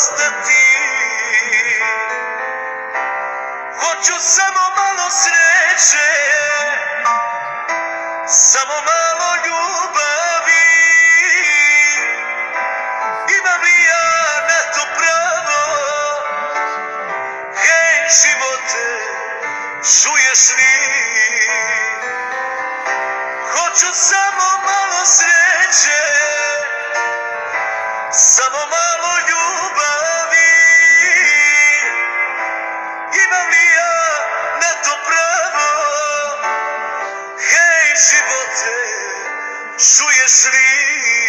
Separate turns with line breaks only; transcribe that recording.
ostati. Hoću samo malo sreće, samo malo ljubavi. Imam li ja na to pravo? Hej živote, čuješ li? Hoću samo malo sreće, samo malo ljubavi. Imam li ja na to pravo? Hej živote, čuješ li?